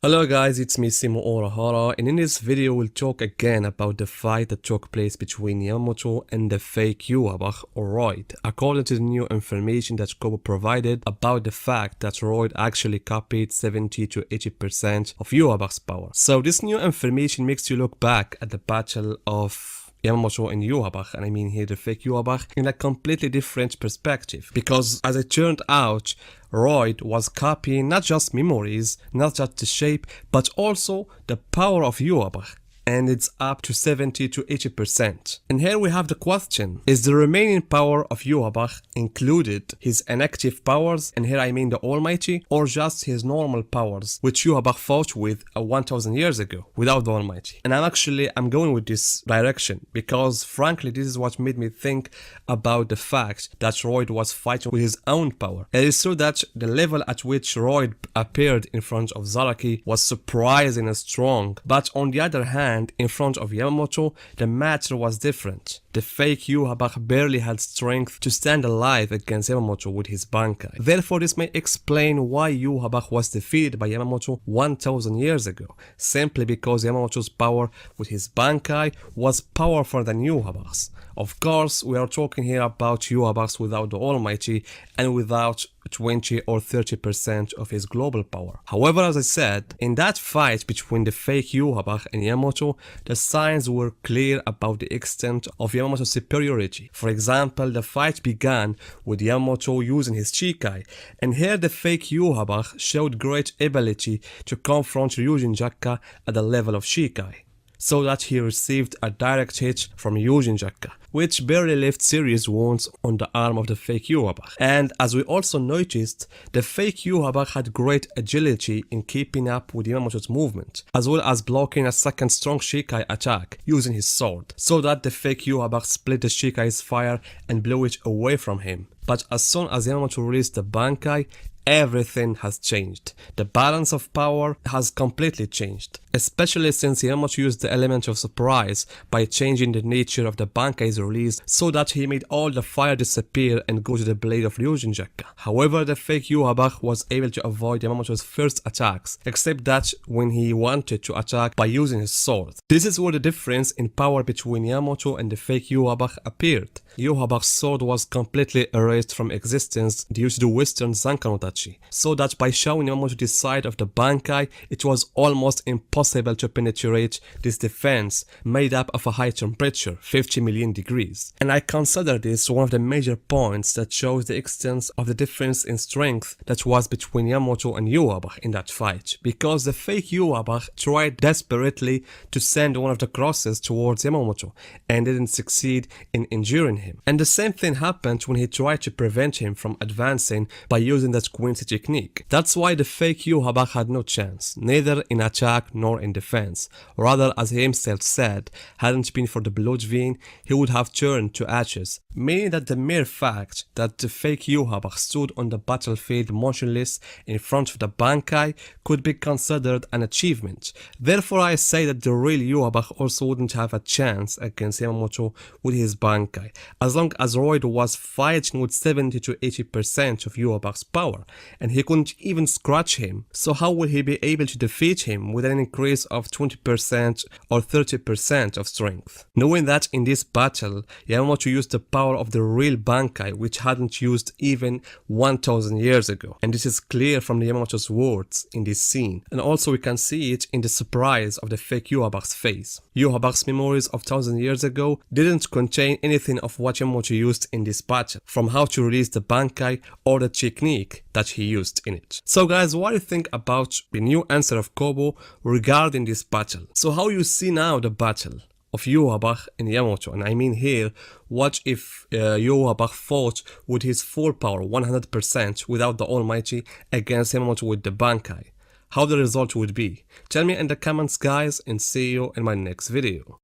Hello guys, it's me Simo Orahara, and in this video we'll talk again about the fight that took place between Yamamoto and the fake Yhwach or Royd, according to the new information that Kobo provided about the fact that Royd actually copied 70 to 80% of Yhwach's power. So this new information makes you look back at the battle of Yamamoto and Yhwach, and I mean here the fake Yhwach, in a completely different perspective, because as it turned out, Royd was copying not just memories, not just the shape, but also the power of Yhwach, and it's up to 70 to 80%. And here we have the question, is the remaining power of Yhwach included his inactive powers, and here I mean the Almighty, or just his normal powers, which Yhwach fought with 1000 years ago, without the Almighty? And I'm going with this direction, because frankly this is what made me think about the fact that Royd was fighting with his own power. It is true that the level at which Royd appeared in front of Zaraki was surprising and strong, but on the other hand, in front of Yamamoto, the matter was different. The fake Yhwach barely had strength to stand alive against Yamamoto with his Bankai. Therefore, this may explain why Yhwach was defeated by Yamamoto 1000 years ago, simply because Yamamoto's power with his Bankai was powerful than Yhwach's. Of course, we are talking here about Yhwach's without the Almighty and without 20 or 30% of his global power. However, as I said, in that fight between the fake Yhwach and Yamamoto, the signs were clear about the extent of Yamamoto's superiority. For example, the fight began with Yamamoto using his Chikai, and here the fake Yhwach showed great ability to confront Ryujin Jakka at the level of Shikai, so that he received a direct hit from Ryujin Jakka, which barely left serious wounds on the arm of the fake Yhwach. And as we also noticed, the fake Yhwach had great agility in keeping up with Yamamoto's movement, as well as blocking a second strong Shikai attack using his sword, so that the fake Yhwach split the Shikai's fire and blew it away from him. But as soon as Yamamoto released the Bankai, everything has changed. The balance of power has completely changed, especially since Yamamoto used the element of surprise by changing the nature of the Bankai's release so that he made all the fire disappear and go to the blade of Ryujin Jakka. However, the fake Yhwach was able to avoid Yamamoto's first attacks, except that when he wanted to attack by using his sword. This is where the difference in power between Yamamoto and the fake Yhwach appeared. Yhwach's sword was completely erased from existence due to the Western Zankanotachi, so that by showing Yamamoto this side of the Bankai, it was almost impossible to penetrate this defense made up of a high temperature, 50 million degrees. And I consider this one of the major points that shows the extent of the difference in strength that was between Yamamoto and Yhwach in that fight, because the fake Yhwach tried desperately to send one of the crosses towards Yamamoto and didn't succeed in injuring him. And the same thing happened when he tried to prevent him from advancing by using that Quincy technique. That's why the fake Yhwach had no chance, neither in attack nor in defense. Rather, as he himself said, hadn't been for the blood vein, he would have turned to ashes, meaning that the mere fact that the fake Yhwach stood on the battlefield motionless in front of the Bankai could be considered an achievement. Therefore, I say that the real Yhwach also wouldn't have a chance against Yamamoto with his Bankai, as long as Royd was fighting with 70 to 80% of Yhwach's power, and he couldn't even scratch him. So how will he be able to defeat him with an increase of 20% or 30% of strength? Knowing that in this battle, Yamamoto used the power of the real Bankai, which hadn't used even 1000 years ago. And this is clear from the Yamamoto's words in this scene. And also we can see it in the surprise of the fake Yhwach's face. Yhwach's memories of 1000 years ago didn't contain anything of what Yamamoto used in this battle, from how to release the Bankai or the technique that he used in it. So guys, what do you think about the new answer of Kobo regarding this battle? So how you see now the battle of Yhwach and Yamamoto? And I mean here, what if Yhwach fought with his full power 100% without the Almighty against Yamamoto with the Bankai? How the result would be? Tell me in the comments guys, and see you in my next video.